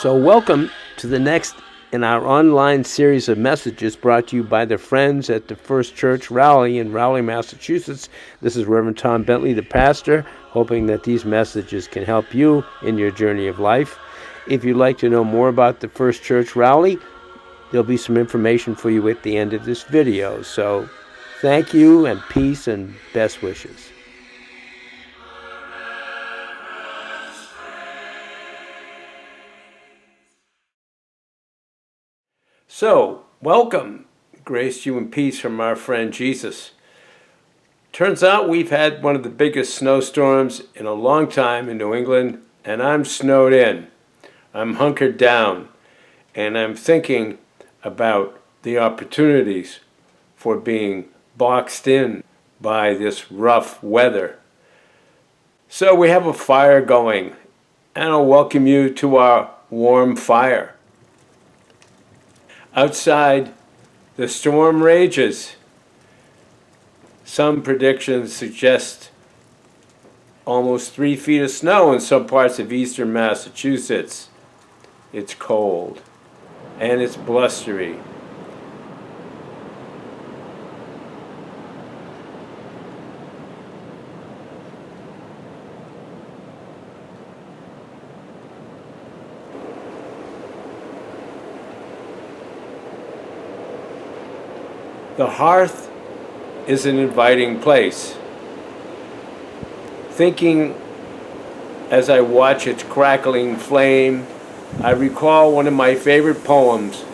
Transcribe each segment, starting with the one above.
So welcome to the next in our online series of messages brought to you by the friends at the First Church Rally in Raleigh, Massachusetts. This is Reverend Tom Bentley, the pastor, hoping that these messages can help you in your journey of life. If you'd like to know more about the First Church Rally, there'll be some information for you at the end of this video. So thank you, and peace and best wishes. So, welcome. Grace to you and peace from our friend Jesus. Turns out we've had one of the biggest snowstorms in a long time in New England, and I'm snowed in. I'm hunkered down, and I'm thinking about the opportunities for being boxed in by this rough weather. So we have a fire going, and I'll welcome you to our warm fire. Outside, the storm rages. Some predictions suggest almost 3 feet of snow in some parts of eastern Massachusetts. It's cold, and it's blustery. The hearth is an inviting place. Thinking as I watch its crackling flame, I recall one of my favorite poems,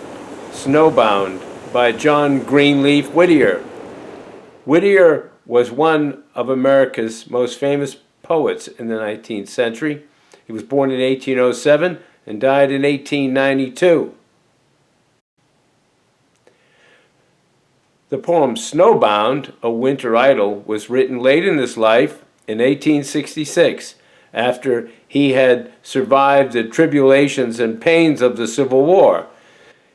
Snowbound, by John Greenleaf Whittier. Whittier was one of America's most famous poets in the 19th century. He was born in 1807 and died in 1892. The poem Snowbound, a Winter Idyl, was written late in his life in 1866, after he had survived the tribulations and pains of the Civil War.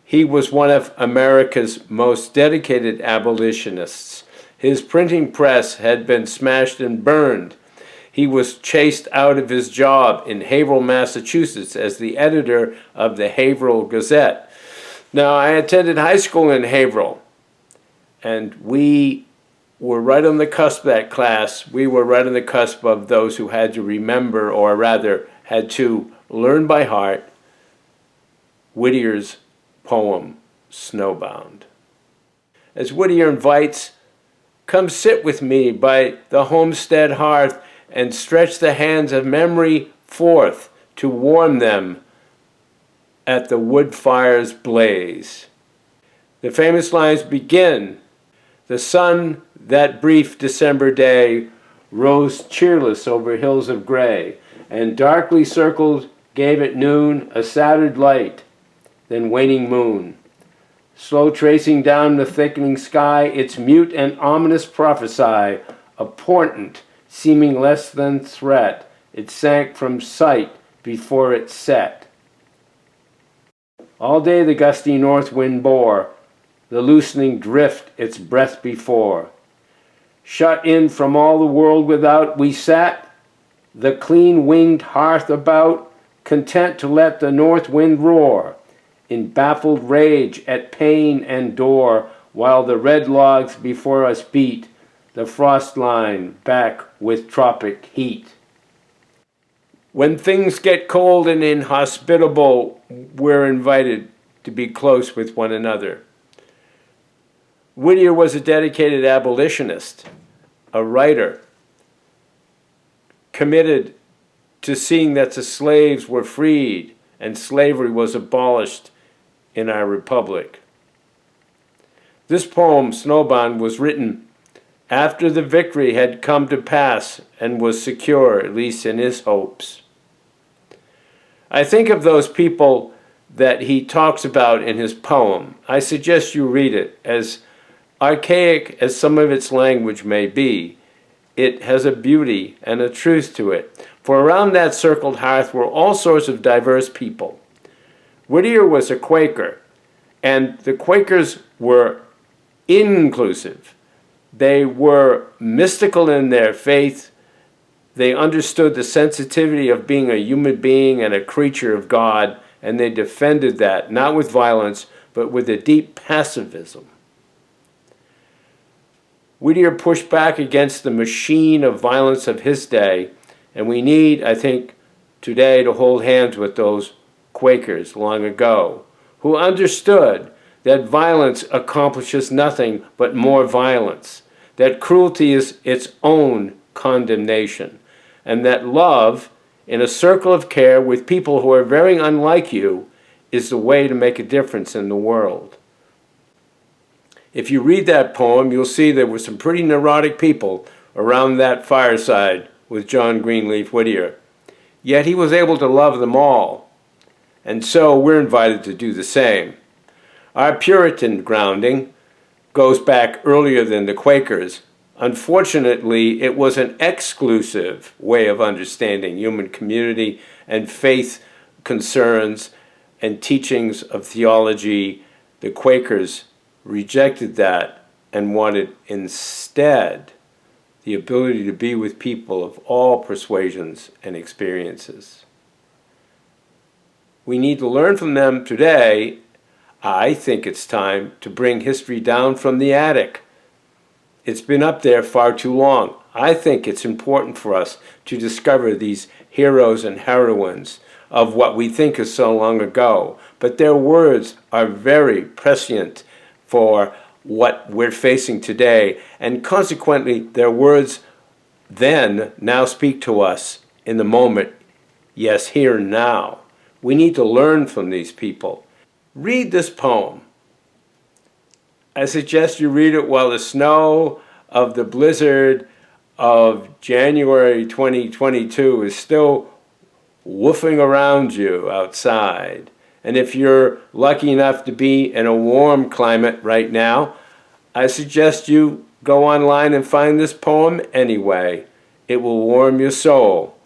He was one of America's most dedicated abolitionists. His printing press had been smashed and burned. He was chased out of his job in Haverhill, Massachusetts, as the editor of the Haverhill Gazette. Now, I attended high school in Haverhill, and we were right on the cusp of that class. We were right on the cusp of those who had to remember, or rather had to learn by heart, Whittier's poem, Snowbound. As Whittier invites, come sit with me by the homestead hearth and stretch the hands of memory forth to warm them at the wood fire's blaze. The famous lines begin, the sun that brief December day rose cheerless over hills of gray, and darkly circled gave at noon a shattered light, then waning moon. Slow tracing down the thickening sky, its mute and ominous prophesy, a portent seeming less than threat, it sank from sight before it set. All day the gusty north wind bore, the loosening drift its breath before. Shut in from all the world without, we sat, the clean-winged hearth about, content to let the north wind roar, in baffled rage at pane and door, while the red logs before us beat, the frost line back with tropic heat. When things get cold and inhospitable, we're invited to be close with one another. Whittier was a dedicated abolitionist, a writer, committed to seeing that the slaves were freed and slavery was abolished in our republic. This poem, Snowbound, was written after the victory had come to pass and was secure, at least in his hopes. I think of those people that he talks about in his poem. I suggest you read it. As archaic as some of its language may be, it has a beauty and a truth to it. For around that circled hearth were all sorts of diverse people. Whittier was a Quaker, and the Quakers were inclusive. They were mystical in their faith. They understood the sensitivity of being a human being and a creature of God, and they defended that, not with violence, but with a deep pacifism. Whittier pushed back against the machine of violence of his day, and we need, I think, today to hold hands with those Quakers long ago, who understood that violence accomplishes nothing but more violence, that cruelty is its own condemnation, and that love, in a circle of care with people who are very unlike you, is the way to make a difference in the world. If you read that poem, you'll see there were some pretty neurotic people around that fireside with John Greenleaf Whittier. Yet he was able to love them all. And so we're invited to do the same. Our Puritan grounding goes back earlier than the Quakers. Unfortunately, it was an exclusive way of understanding human community and faith concerns and teachings of theology. The Quakers rejected that and wanted instead the ability to be with people of all persuasions and experiences. We need to learn from them today. I think it's time to bring history down from the attic. It's been up there far too long. I think it's important for us to discover these heroes and heroines of what we think is so long ago, but their words are very prescient for what we're facing today, and consequently their words then now speak to us in the moment, yes, here and now. We need to learn from these people. Read this poem. I suggest you read it while the snow of the blizzard of January 2022 is still woofing around you outside. And if you're lucky enough to be in a warm climate right now, I suggest you go online and find this poem anyway. It will warm your soul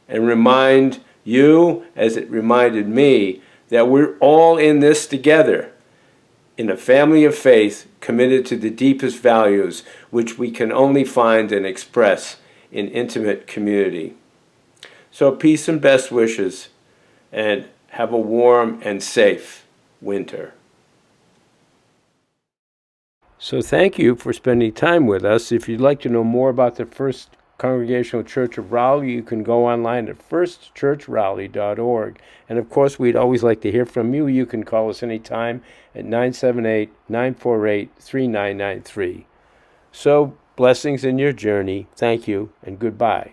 and remind you, as it reminded me, that we're all in this together, in a family of faith committed to the deepest values, which we can only find and express in intimate community. So peace and best wishes, and have a warm and safe winter. So thank you for spending time with us. If you'd like to know more about the First Congregational Church of Raleigh, you can go online at firstchurchraleigh.org. And of course, we'd always like to hear from you. You can call us anytime at 978-948-3993. So blessings in your journey. Thank you and goodbye.